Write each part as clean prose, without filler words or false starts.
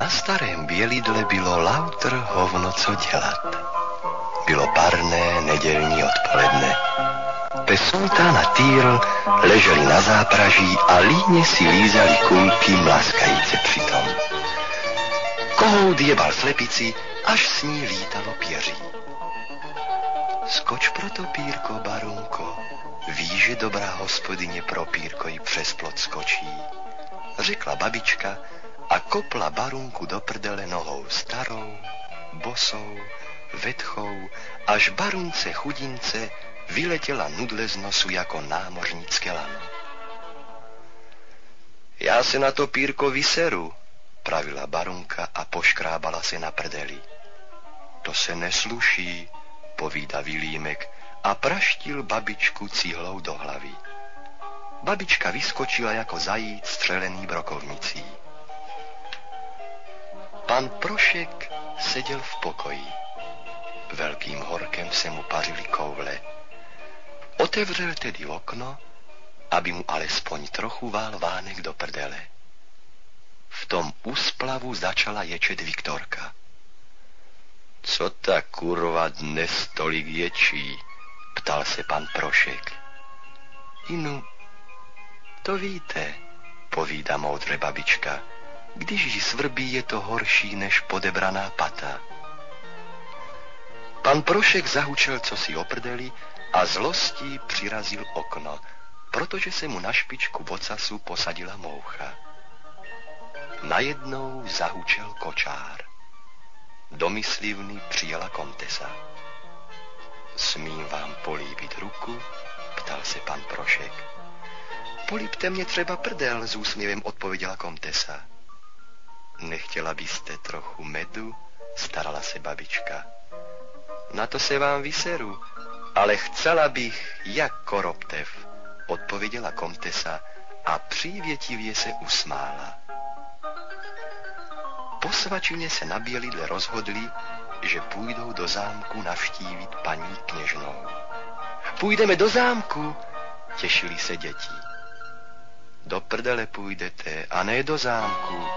Na starém Bělidle bylo lautr hovno co dělat. Bylo parné nedělní odpoledne. Pes Sultán a Týr leželi na zápraží a líně si lízali kulky, mlaskajíce přitom. Kohout jebal slepici, až s ní lítalo pěří. Skoč proto, Pírko, barunko, ví, že dobrá hospodyně pro Pírko i přes plot skočí, řekla babička a kopla barunku do prdele nohou starou, bosou, vetchou, až barunce chudince vyletěla nudle z nosu jako námořnické lano. Já se na to, Pírko, vyseru, pravila barunka a poškrábala se na prdeli. To se nesluší, povída Vilímek a praštil babičku cihlou do hlavy. Babička vyskočila jako zajíc střelený brokovnicí. Pan Prošek seděl v pokoji. Velkým horkem se mu pařily koule. Otevřel tedy okno, aby mu alespoň trochu vál vánek do prdele. V tom úsplavu začala ječet Viktorka. Co ta kurva dnes tolik ječí? Ptal se pan Prošek. Inu, to víte, povídá moudře babička. Když ji svrbí, je to horší než podebraná pata. Pan Prošek zahučel cosi o prdeli a zlostí přirazil okno, protože se mu na špičku ocasu posadila moucha. Najednou zahučel kočár. Do myslivny přijela komtesa. Smím vám políbit ruku? Ptal se pan Prošek. Políbte mě třeba prdel, s úsměvem odpověděla komtesa. Nechtěla byste trochu medu? Starala se babička. Na to se vám vyseru, ale chcela bych jak koroptev, odpověděla komtesa a přívětivě se usmála. Po svačině se na Bělidle rozhodli, že půjdou do zámku navštívit paní kněžnou. Půjdeme do zámku, těšili se děti. Do prdele půjdete a ne do zámku.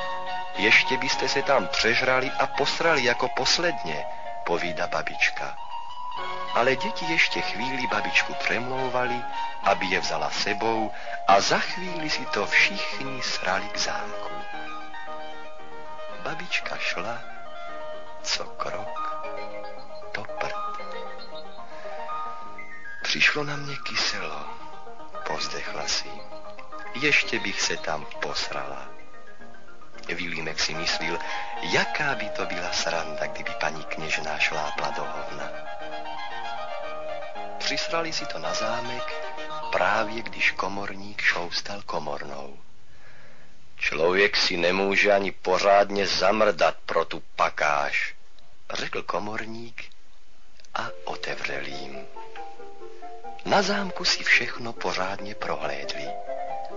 Ještě byste se tam přežrali a posrali jako posledně, povídá babička. Ale děti ještě chvíli babičku přemlouvali, aby je vzala sebou a za chvíli si to všichni srali k zámku. Babička šla, co krok, to prd. Přišlo na mě kyselo, povzdechla si. Ještě bych se tam posrala. Vilímek si myslil, jaká by to byla sranda, kdyby paní kněžná šlápla do hovna. Přisrali si to na zámek, právě když komorník šoustal komornou. Člověk si nemůže ani pořádně zamrdat pro tu pakáž, řekl komorník a otevřel jim. Na zámku si všechno pořádně prohlédli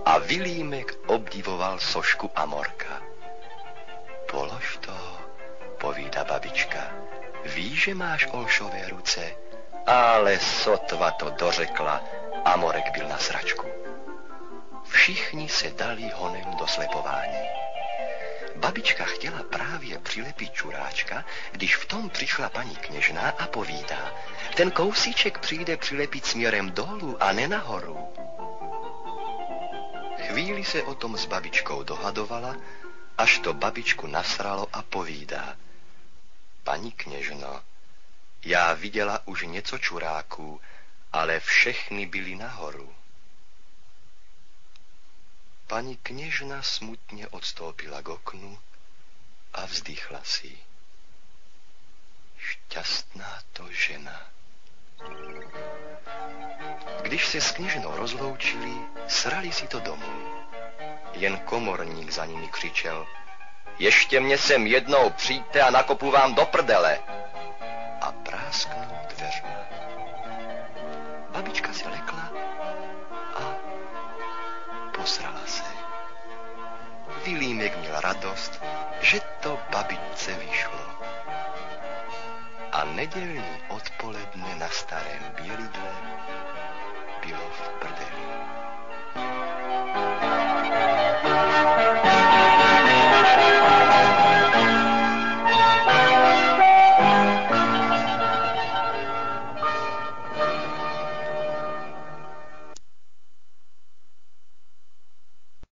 a Vilímek obdivoval sošku Amorka. Polož to, povídá babička. Víš, že máš olšové ruce? Ale sotva to dořekla, Amorek byl na sračku. Všichni se dali honem do slepování. Babička chtěla právě přilepit čuráčka, když v tom přišla paní kněžná a povídá. Ten kousíček přijde přilepit směrem dolů a ne nahoru. Chvíli se o tom s babičkou dohadovala, až to babičku nasralo a povídá. Paní kněžno, já viděla už něco čuráků, ale všechny byly nahoru. Paní kněžna smutně odstoupila k oknu a vzdychla si. Šťastná to žena. Když se s kněžnou rozloučili, srali si to domů. Jen komorník za nimi křičel. Ještě mě sem jednou přijďte a nakopu vám do prdele. A prásknul dveřma. Babička si lekla a posrala se. Vilímek měl radost, že to babičce vyšlo. A nedělní odpoledne na starém Bělidle bylo v prdeli.